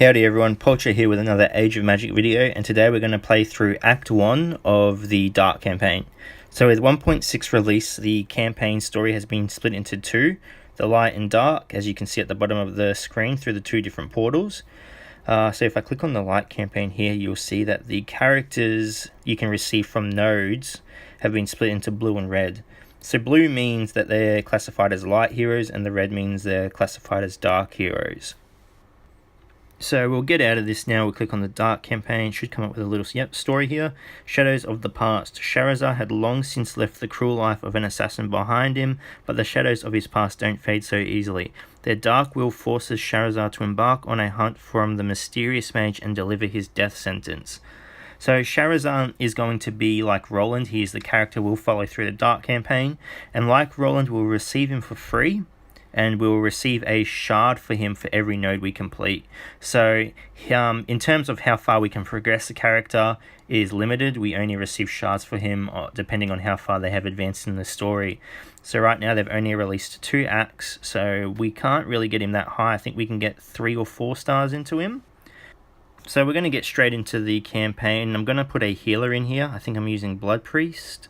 Howdy everyone, Poacher here with another Age of Magic video, and today we're going to play through Act 1 of the Dark campaign. So with 1.6 release, the campaign story has been split into two, the Light and Dark, as you can see at the bottom of the screen through the two different portals. So if I click on the Light campaign here, you'll see that the characters you can receive from nodes have been split into blue and red. So blue means that they're classified as light heroes, and the red means they're classified as dark heroes. So we'll get out of this now. We'll click on the Dark campaign. Should come up with a little story here. Shadows of the past. Shahrazad had long since left the cruel life of an assassin behind him, but the shadows of his past don't fade so easily. Their dark will forces Shahrazad to embark on a hunt from the mysterious mage and deliver his death sentence. So Shahrazad is going to be like Roland. He is the character we'll follow through the Dark campaign, and like Roland, we'll receive him for free, and we'll receive a shard for him for every node we complete. So in terms of how far we can progress the character is limited. We only receive shards for him depending on how far they have advanced in the story. So right now they've only released 2 acts, so we can't really get him that high. I think we can get 3 or 4 stars into him. So we're going to get straight into the campaign. I'm going to put a healer in here. I think I'm using Blood Priest.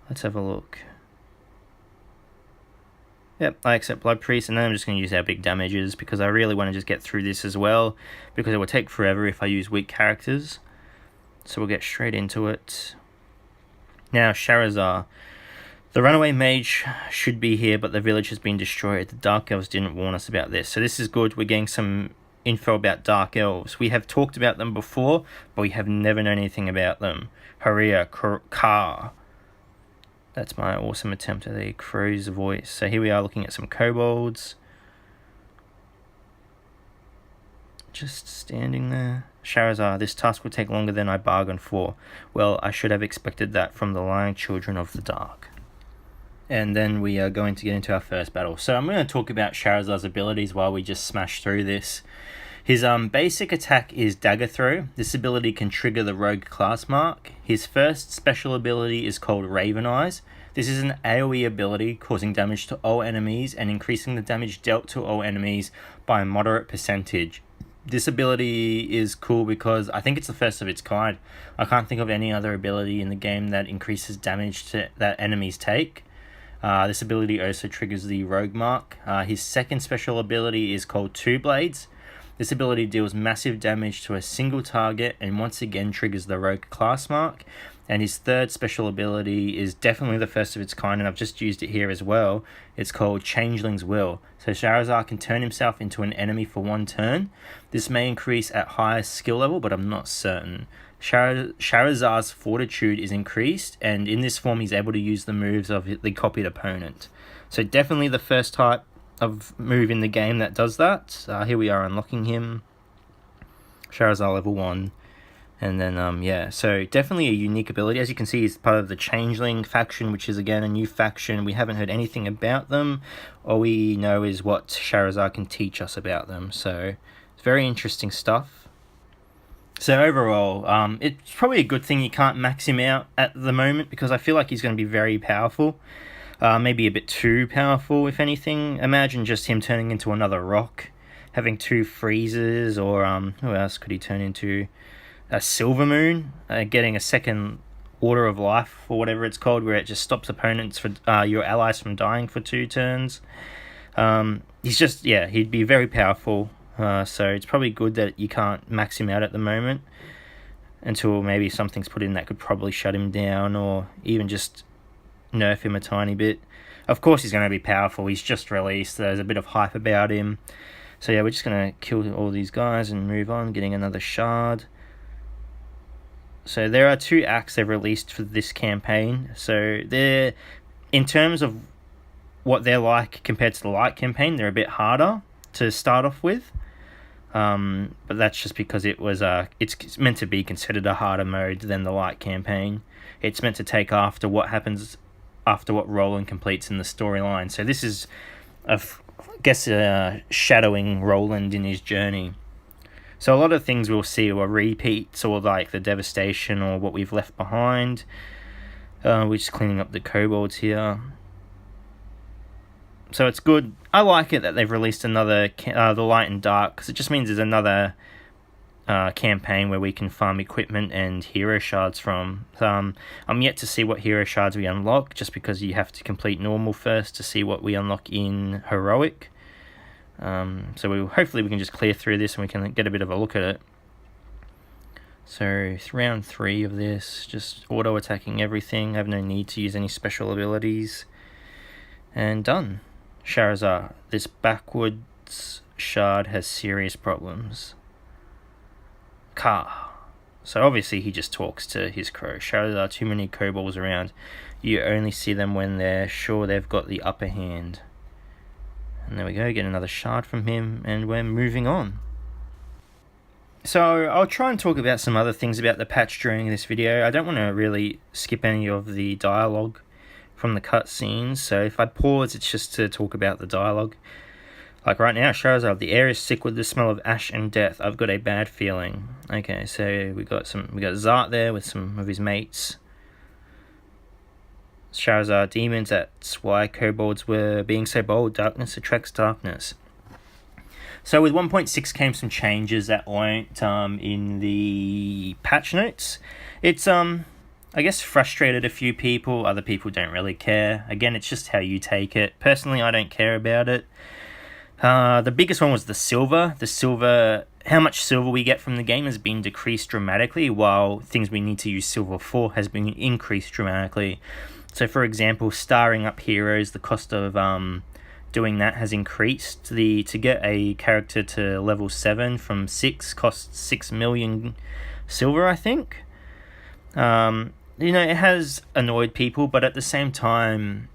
Let's have a look. Yep, I accept Blood Priest, and then I'm just going to use our big damages because I really want to just get through this as well, because it will take forever if I use weak characters. So we'll get straight into it. Now, Shahrazad. The runaway mage should be here, but the village has been destroyed. The Dark Elves didn't warn us about this. So this is good. We're getting some info about Dark Elves. We have talked about them before, but we have never known anything about them. Haria, Ka. That's my awesome attempt at a crow's voice. So here we are looking at some kobolds. Just standing there. Shahrazad, this task will take longer than I bargained for. Well, I should have expected that from the lying children of the dark. And then we are going to get into our first battle. So I'm going to talk about Shahrazad's abilities while we just smash through this. His basic attack is Dagger Throw. This ability can trigger the Rogue class mark. His first special ability is called Raven Eyes. This is an AoE ability causing damage to all enemies and increasing the damage dealt to all enemies by a moderate percentage. This ability is cool because I think it's the first of its kind. I can't think of any other ability in the game that increases damage that enemies take. This ability also triggers the Rogue mark. His second special ability is called Two Blades. This ability deals massive damage to a single target and once again triggers the Rogue class mark. And his third special ability is definitely the first of its kind, and I've just used it here as well. It's called Changeling's Will. So Shahrazad can turn himself into an enemy for 1 turn. This may increase at higher skill level, but I'm not certain. Shahrazad's fortitude is increased, and in this form he's able to use the moves of the copied opponent. So definitely the first type of move in the game that does that. Here we are unlocking him. Shahrazad level 1. And then, yeah, so definitely a unique ability. As you can see, he's part of the Changeling faction, which is, again, a new faction. We haven't heard anything about them. All we know is what Shahrazad can teach us about them. So, it's very interesting stuff. So, overall, it's probably a good thing you can't max him out at the moment, because I feel like he's going to be very powerful. Maybe a bit too powerful, if anything. Imagine just him turning into another rock, having 2 freezes, or who else could he turn into? A Silver Moon, getting a second Order of Life, or whatever it's called, where it just stops opponents for your allies from dying for 2 turns. He's just, yeah, he'd be very powerful. So it's probably good that you can't max him out at the moment until maybe something's put in that could probably shut him down, or even just nerf him a tiny bit. Of course he's going to be powerful. He's just released. There's a bit of hype about him. So yeah, we're just going to kill all these guys and move on, getting another shard. So there are 2 acts they've released for this campaign. So they're, in terms of what they're like compared to the Light campaign, they're a bit harder to start off with. But that's just because it's meant to be considered a harder mode than the Light campaign. It's meant to take after what happens after what Roland completes in the storyline. So this is, shadowing Roland in his journey. So a lot of things we'll see are repeats, or like the devastation, or what we've left behind. We're just cleaning up the kobolds here. So it's good. I like it that they've released another The Light and Dark, because it just means there's another campaign where we can farm equipment and hero shards from. I'm yet to see what hero shards we unlock, just because you have to complete normal first to see what we unlock in heroic. So hopefully we can just clear through this and we can get a bit of a look at it. So round 3 of this, just auto attacking everything. I have no need to use any special abilities. And done. Shahrazad, this backwards shard has serious problems. Ka. So obviously he just talks to his crow. Shahrazad, too many kobolds around. You only see them when they're sure they've got the upper hand. And there we go, get another shard from him, and we're moving on. So I'll try and talk about some other things about the patch during this video. I don't want to really skip any of the dialogue from the cutscenes, so if I pause, it's just to talk about the dialogue. Like right now, Shahrazad, the air is sick with the smell of ash and death. I've got a bad feeling. Okay, so we got Zart there with some of his mates. Shahrazad, demons, that's why kobolds were being so bold. Darkness attracts darkness. So with 1.6 came some changes that weren't in the patch notes. It's I guess frustrated a few people. Other people don't really care. Again, it's just how you take it. Personally, I don't care about it. The biggest one was the silver. How much silver we get from the game has been decreased dramatically, while things we need to use silver for has been increased dramatically. So for example, starring up heroes, the cost of doing that has increased. To get a character to level 7 from 6 costs 6 million silver, I think. It has annoyed people, but at the same time,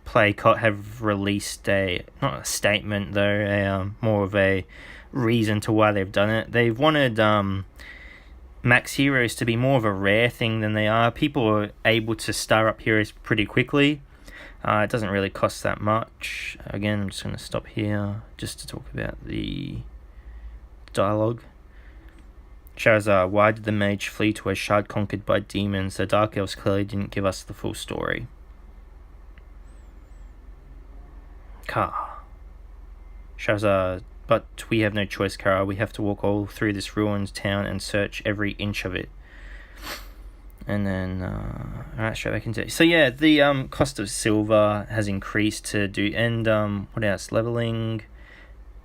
Playcott have released not a statement though, more of a reason to why they've done it. They've wanted max heroes to be more of a rare thing than they are. People are able to star up heroes pretty quickly. It doesn't really cost that much. Again, I'm just going to stop here just to talk about the dialogue. Shahrazad, why did the mage flee to a shard conquered by demons? The Dark Elves clearly didn't give us the full story. Ka. Shahrazad, but we have no choice, Kara. We have to walk all through this ruined town and search every inch of it. And then, alright, straight back into it. So yeah, the cost of silver has increased to do, and what else? Leveling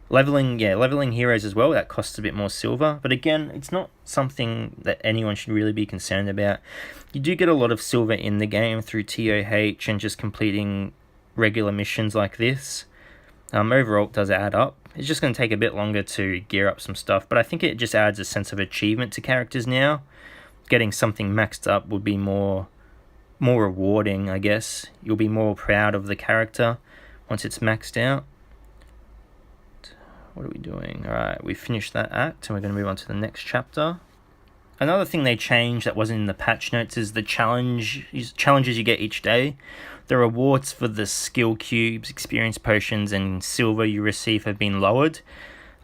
heroes as well. That costs a bit more silver, but again, it's not something that anyone should really be concerned about. You do get a lot of silver in the game through TOH and just completing regular missions like this. Overall, it does add up. It's just going to take a bit longer to gear up some stuff, but I think it just adds a sense of achievement to characters now. Getting something maxed up would be more rewarding, I guess. You'll be more proud of the character once it's maxed out. What are we doing? Alright, we finished that act and we're going to move on to the next chapter. Another thing they changed that wasn't in the patch notes is the challenges you get each day. The rewards for the skill cubes, experience potions, and silver you receive have been lowered.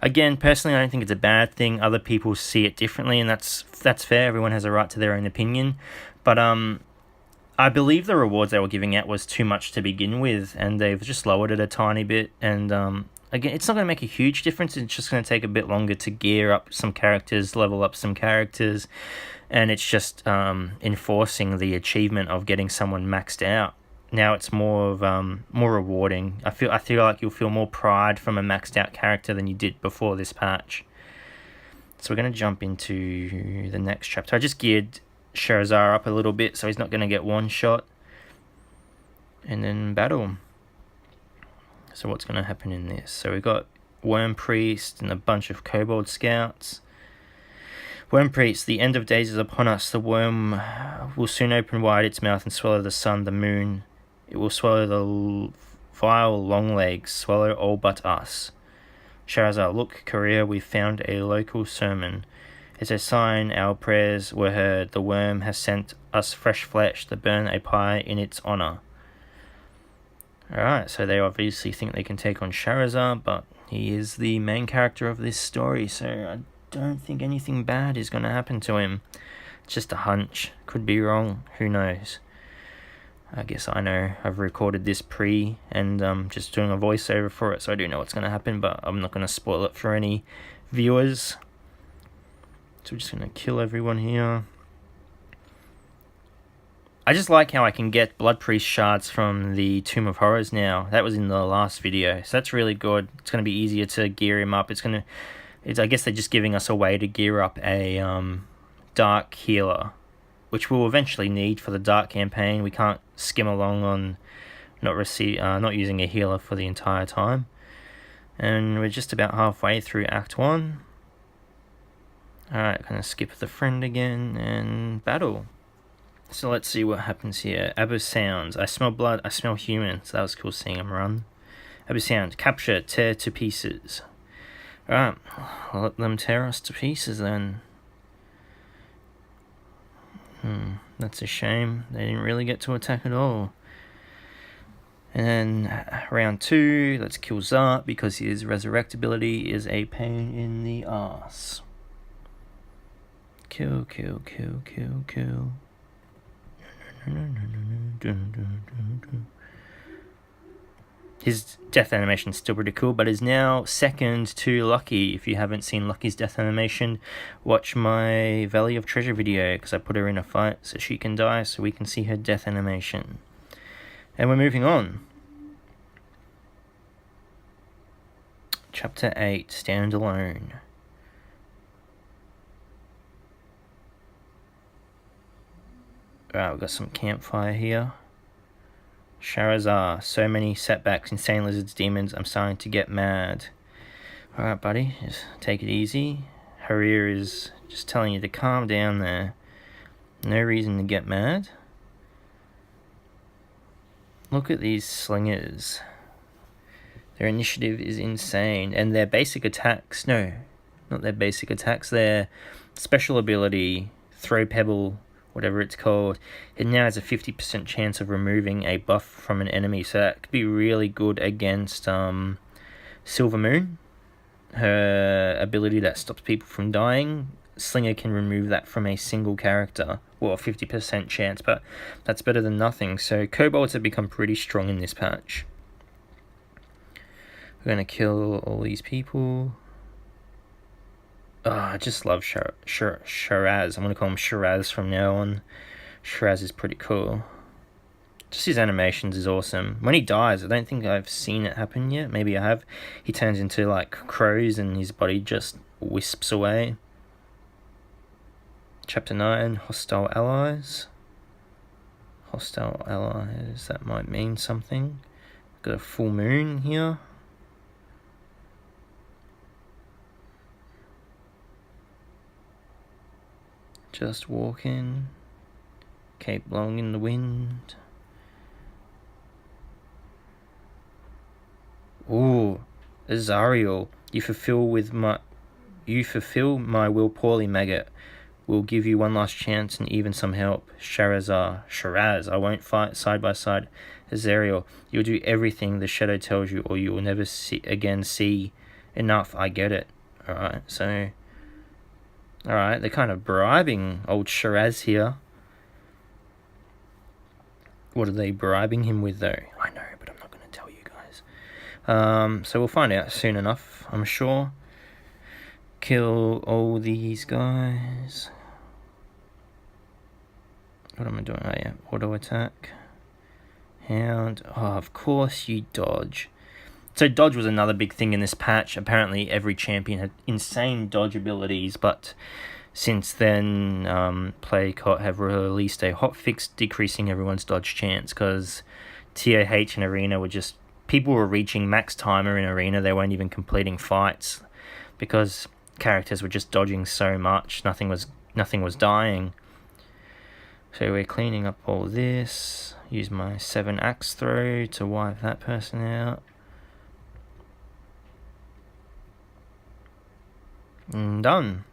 Again, personally, I don't think it's a bad thing. Other people see it differently, and that's fair. Everyone has a right to their own opinion. But I believe the rewards they were giving out was too much to begin with, and they've just lowered it a tiny bit. And again, it's not going to make a huge difference. It's just going to take a bit longer to gear up some characters, level up some characters, and it's just enforcing the achievement of getting someone maxed out. Now it's more rewarding. I feel like you'll feel more pride from a maxed out character than you did before this patch. So we're going to jump into the next chapter. I just geared Shahrazad up a little bit so he's not going to get one shot. And then battle. So what's going to happen in this? So we've got Worm Priest and a bunch of Kobold Scouts. Worm Priest, the end of days is upon us. The worm will soon open wide its mouth and swallow the sun, the moon. It will swallow the vile long legs, swallow all but us. Shahrazad, look, Korea, we found a local sermon. It's a sign our prayers were heard. The worm has sent us fresh flesh to burn a pie in its honour. Alright, so they obviously think they can take on Shahrazad, but he is the main character of this story, so I don't think anything bad is going to happen to him. It's just a hunch. Could be wrong. Who knows? I guess I know I've recorded this pre and just doing a voiceover for it, so I do know what's going to happen, but I'm not going to spoil it for any viewers. So we're just going to kill everyone here. I just like how I can get Blood Priest shards from the Tomb of Horrors now. That was in the last video, so that's really good. It's going to be easier to gear him up. I guess they're just giving us a way to gear up a dark healer, which we'll eventually need for the dark campaign. We can't skim along on not using a healer for the entire time. And we're just about halfway through Act 1. Alright, gonna skip the friend again and battle. So let's see what happens here. Abu sounds. I smell blood, I smell human. So that was cool seeing him run. Abu sounds. Capture, tear to pieces. Alright, I'll let them tear us to pieces then. That's a shame. They didn't really get to attack at all. And then round 2, let's kill Zart because his resurrectability is a pain in the ass. Kill, kill, kill, kill, kill. His death animation is still pretty cool, but is now second to Lucky. If you haven't seen Lucky's death animation, watch my Valley of Treasure video, because I put her in a fight so she can die, so we can see her death animation. And we're moving on. Chapter 8, Stand Alone. Alright, we've got some campfire here. Shahrazad, so many setbacks, insane lizards, demons, I'm starting to get mad. Alright, buddy, just take it easy. Harir is just telling you to calm down there. No reason to get mad. Look at these slingers. Their initiative is insane, and their basic attacks, no, not their basic attacks, their special ability, Throw Pebble, whatever it's called, it now has a 50% chance of removing a buff from an enemy, so that could be really good against Silver Moon. Her ability that stops people from dying, Slinger can remove that from a single character, well, a 50% chance, but that's better than nothing. So kobolds have become pretty strong in this patch. We're going to kill all these people. Oh, I just love Shiraz. I'm going to call him Shiraz from now on. Shiraz is pretty cool. Just his animations is awesome. When he dies, I don't think I've seen it happen yet. Maybe I have. He turns into like crows and his body just wisps away. Chapter 9, Hostile Allies. Hostile Allies, that might mean something. Got a full moon here. Just walking, keep blowing in the wind. Ooh, Azariel, you fulfill my will poorly, maggot. We'll give you one last chance and even some help. Shiraz, I won't fight side by side. Azariel, you'll do everything the shadow tells you, or you will never see. Enough, I get it. Alright, so alright, they're kind of bribing old Shiraz here. What are they bribing him with, though? I know, but I'm not going to tell you guys. So we'll find out soon enough, I'm sure. Kill all these guys. What am I doing? Oh yeah, auto attack. Hound. Oh, of course you dodge. So dodge was another big thing in this patch. Apparently every champion had insane dodge abilities, but since then Playcot have released a hotfix decreasing everyone's dodge chance, because TOH and Arena were just, people were reaching max timer in Arena, they weren't even completing fights because characters were just dodging so much, nothing was dying. So we're cleaning up all this. Use my 7 axe throw to wipe that person out. And done.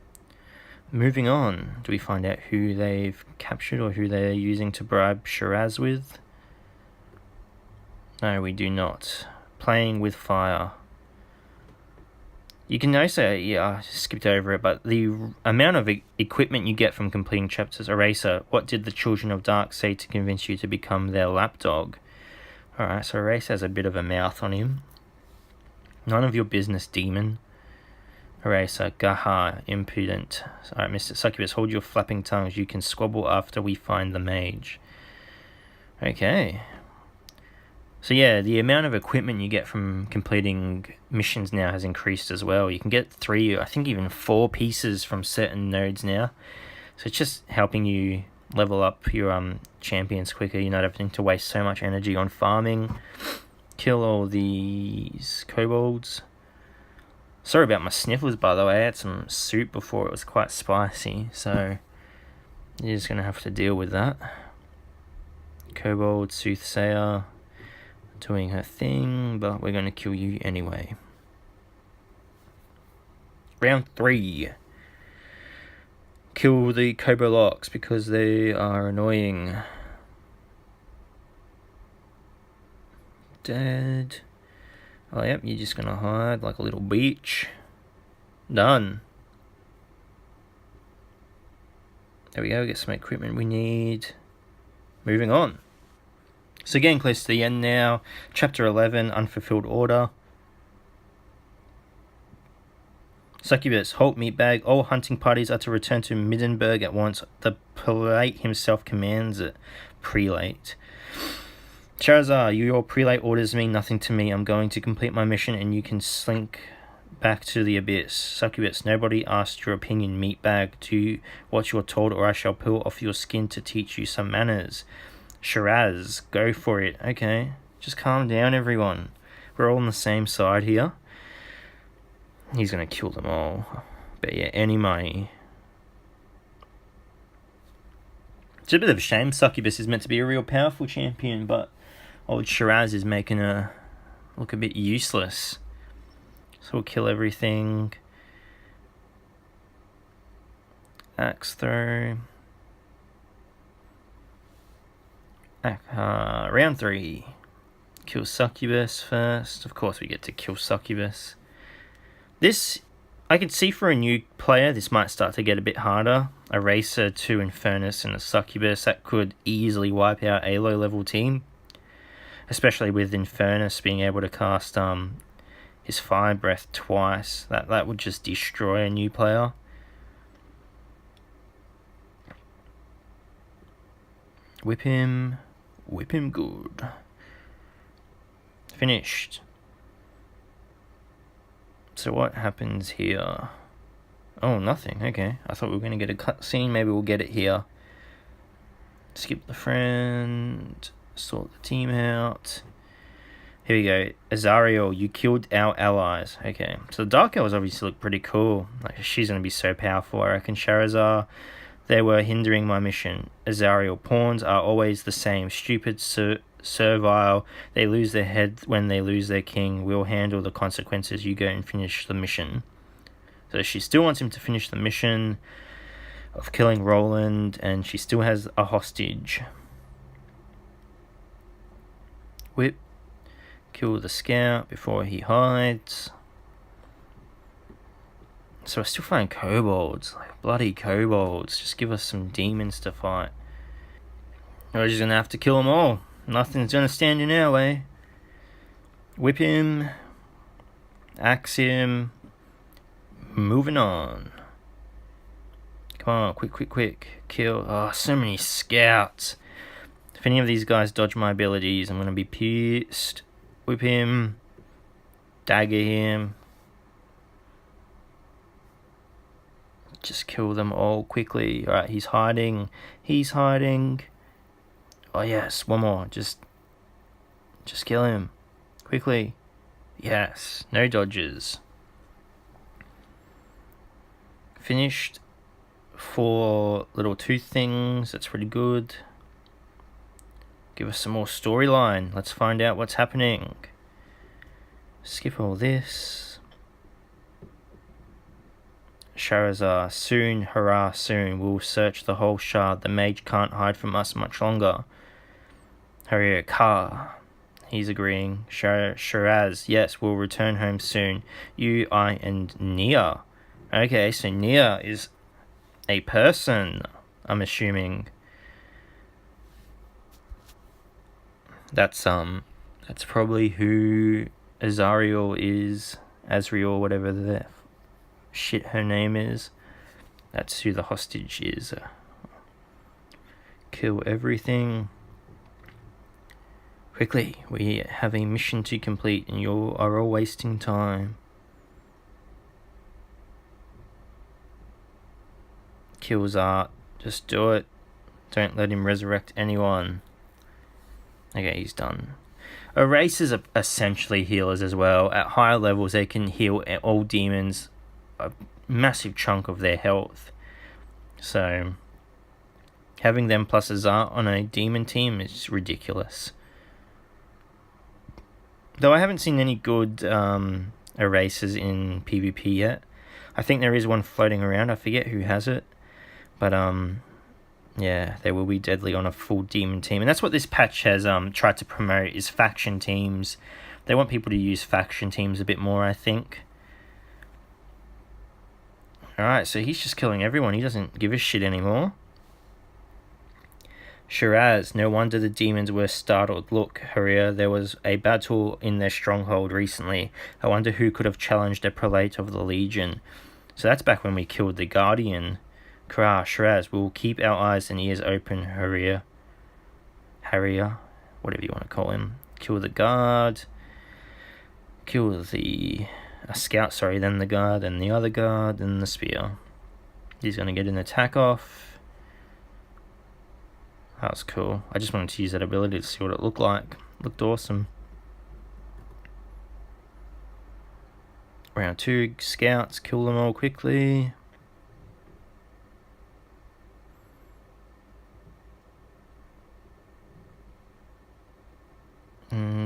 Moving on. Do we find out who they've captured or who they're using to bribe Shiraz with? No, we do not. Playing with fire. You can also, I skipped over it, but the amount of equipment you get from completing chapters. Eraser, what did the Children of Dark say to convince you to become their lapdog? Alright, so Eraser has a bit of a mouth on him. None of your business, demon. Eraser, gaha, impudent. Alright, Mr. Succubus, hold your flapping tongues. You can squabble after we find the mage. Okay. So yeah, the amount of equipment you get from completing missions now has increased as well. You can get 3, I think even 4 pieces from certain nodes now. So it's just helping you level up your champions quicker. You're not having to waste so much energy on farming. Kill all these kobolds. Sorry about my sniffles, by the way. I had some soup before. It was quite spicy, so you're just going to have to deal with that. Kobold, soothsayer, doing her thing, but we're going to kill you anyway. Round 3. Kill the Kobolocks because they are annoying. Dead. Oh, yep, you're just going to hide like a little beach. Done. There we go, get some equipment we need. Moving on. So getting close to the end now. Chapter 11, Unfulfilled Order. Succubus, halt, meatbag. All hunting parties are to return to Middenberg at once. The prelate himself commands it. Prelate. Shahrazad, your prelate orders mean nothing to me. I'm going to complete my mission and you can slink back to the abyss. Succubus, nobody asked your opinion, meatbag. Do what you're told or I shall peel off your skin to teach you some manners. Shahrazad, go for it. Okay, just calm down, everyone. We're all on the same side here. He's going to kill them all. But yeah, any money. It's a bit of a shame. Succubus is meant to be a real powerful champion, but old Shahrazad is making her look a bit useless. So we'll kill everything. Axe throw. Round 3. Kill Succubus first. Of course we get to kill Succubus. This, I could see for a new player, this might start to get a bit harder. A Racer, 2 Infernus, and a Succubus, that could easily wipe out a low-level team. Especially with Infernus being able to cast his Fire Breath twice. That would just destroy a new player. Whip him good. Finished. So what happens here? Oh, nothing. Okay. I thought we were going to get a cutscene. Maybe we'll get it here. Skip the friend. Sort the team out. Here we go. Azariel, you killed our allies. Okay. So the Dark Elves obviously look pretty cool. Like, she's going to be so powerful, I reckon. Shahrazad, they were hindering my mission. Azariel, pawns are always the same. Stupid, servile. They lose their head when they lose their king. We'll handle the consequences. You go and finish the mission. So she still wants him to finish the mission of killing Roland, and she still has a hostage. Whip. Kill the scout before he hides. So we're still fighting kobolds. Like bloody kobolds. Just give us some demons to fight. We're just going to have to kill them all. Nothing's going to stand in our way. Whip him. Axe him. Moving on. Come on, quick. Kill. Oh, so many scouts. If any of these guys dodge my abilities, I'm going to be pissed. Whip him. Dagger him. Just kill them all quickly. Alright, he's hiding. Oh yes, one more. Just kill him. Quickly. Yes, no dodges. Finished. 4 little tooth things. That's pretty good. Give us some more storyline. Let's find out what's happening. Skip all this. Shahrazad, soon, hurrah, soon. We'll search the whole shard. The mage can't hide from us much longer. Hurry, car. He's agreeing. Shiraz, yes, we'll return home soon. You, I, and Nia. Okay, so Nia is a person, I'm assuming. That's probably who Azariel is. Azriel, whatever the shit her name is. That's who the hostage is. Kill everything. Quickly, we have a mission to complete and you are all wasting time. Kill Zart. Just do it. Don't let him resurrect anyone. Okay, he's done. Erasers are essentially healers as well. At higher levels, they can heal all demons a massive chunk of their health. So, having them plus Azar on a demon team is ridiculous. Though I haven't seen any good erasers in PvP yet. I think there is one floating around. I forget who has it. But, yeah, they will be deadly on a full demon team. And that's what this patch has tried to promote, is faction teams. They want people to use faction teams a bit more, I think. Alright, so he's just killing everyone. He doesn't give a shit anymore. Shiraz, no wonder the demons were startled. Look, Haria, there was a battle in their stronghold recently. I wonder who could have challenged a prelate of the Legion. So that's back when we killed the Guardian. Kra, Shiraz, we'll keep our eyes and ears open, Haria, whatever you want to call him. Kill the guard. Kill the scout, then the guard, and the other guard, and the spear. He's going to get an attack off. That was cool. I just wanted to use that ability to see what it looked like. Looked awesome. Round 2, scouts, kill them all quickly.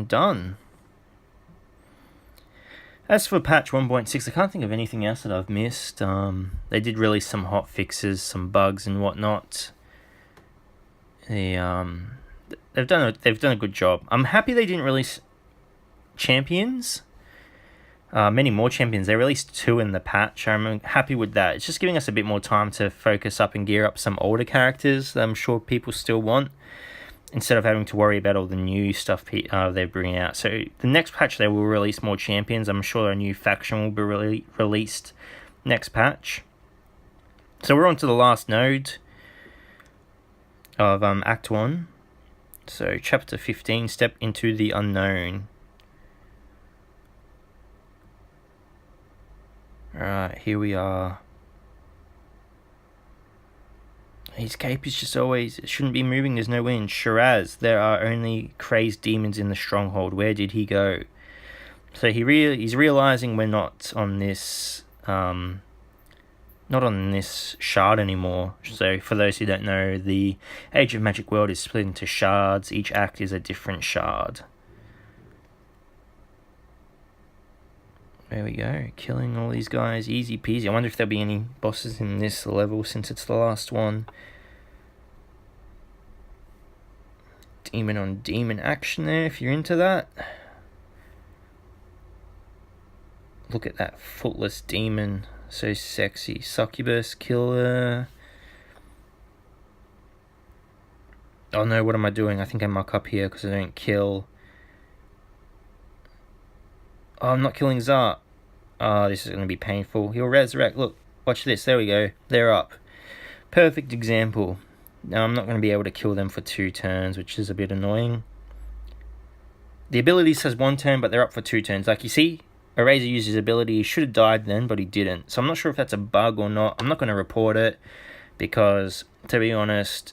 Done. As for patch 1.6, I can't think of anything else that I've missed. They did release some hot fixes, some bugs and whatnot. They've done a good job. I'm happy they didn't release champions. Many more champions. They released 2 in the patch. I'm happy with that. It's just giving us a bit more time to focus up and gear up some older characters that I'm sure people still want, instead of having to worry about all the new stuff they're bringing out. So the next patch they will release more champions. I'm sure a new faction will be released next patch. So we're on to the last node of Act 1. So Chapter 15, Step into the Unknown. Alright, here we are. His cape is just always, it shouldn't be moving, there's no wind. Shiraz, there are only crazed demons in the stronghold. Where did he go? So he's realizing we're not on this shard anymore. So for those who don't know, the Age of Magic world is split into shards. Each act is a different shard. There we go, killing all these guys, easy peasy. I wonder if there'll be any bosses in this level since it's the last one. Demon on demon action there, if you're into that. Look at that footless demon, so sexy. Succubus, killer. Oh no, what am I doing? I think I muck up here because I don't kill. Oh, I'm not killing Zart. Oh, this is going to be painful. He'll resurrect. Look, watch this. There we go. They're up. Perfect example. Now, I'm not going to be able to kill them for 2 turns, which is a bit annoying. The ability says 1 turn, but they're up for 2 turns. Like, you see, Eraser used his ability. He should have died then, but he didn't. So I'm not sure if that's a bug or not. I'm not going to report it because, to be honest,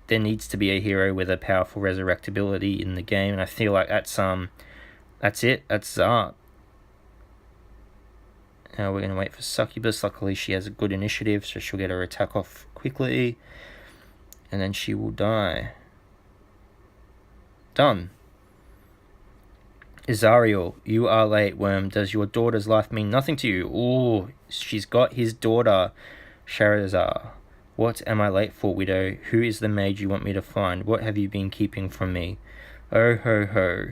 there needs to be a hero with a powerful resurrect ability in the game, and I feel like that's it. That's Zart. Now we're going to wait for Succubus. Luckily, she has a good initiative, so she'll get her attack off quickly. And then she will die. Done. Azariel, you are late, Worm. Does your daughter's life mean nothing to you? Ooh, she's got his daughter, Shahrazad. What am I late for, widow? Who is the maid you want me to find? What have you been keeping from me? Oh ho ho.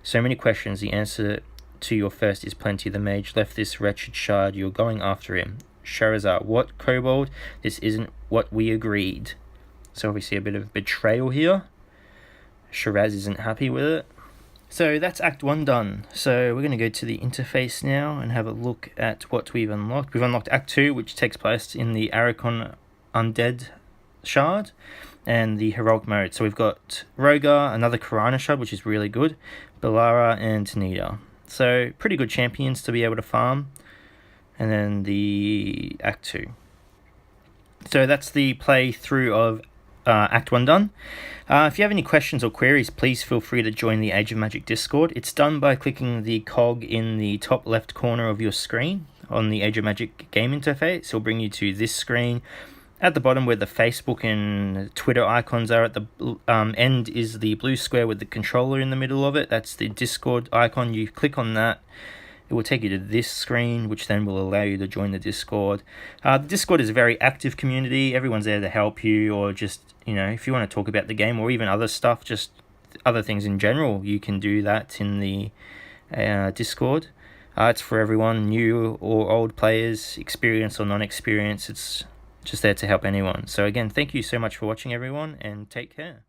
So many questions. The answer to your first is plenty. The mage left this wretched shard. You're going after him. Shahrazad, what, kobold? This isn't what we agreed. So obviously a bit of betrayal here. Shiraz isn't happy with it. So that's Act 1 done. So we're going to go to the interface now and have a look at what we've unlocked. We've unlocked Act 2, which takes place in the Arachon Undead Shard and the Heroic Mode. So we've got Rogar, another Karana Shard, which is really good, Belara and Nida. So pretty good champions to be able to farm. And then the Act 2. So that's the playthrough of Act 1 done. If you have any questions or queries, please feel free to join the Age of Magic Discord. It's done by clicking the cog in the top left corner of your screen on the Age of Magic game interface. It'll bring you to this screen. At the bottom where the Facebook and Twitter icons are, at the end is the blue square with the controller in the middle of it. That's the Discord icon. You click on that. It will take you to this screen, which then will allow you to join the Discord. The Discord is a very active community. Everyone's there to help you, or just, if you want to talk about the game or even other stuff, just other things in general, you can do that in the Discord. It's for everyone, new or old players, experienced or non-experienced. It's just there to help anyone. So again, thank you so much for watching, everyone, and take care.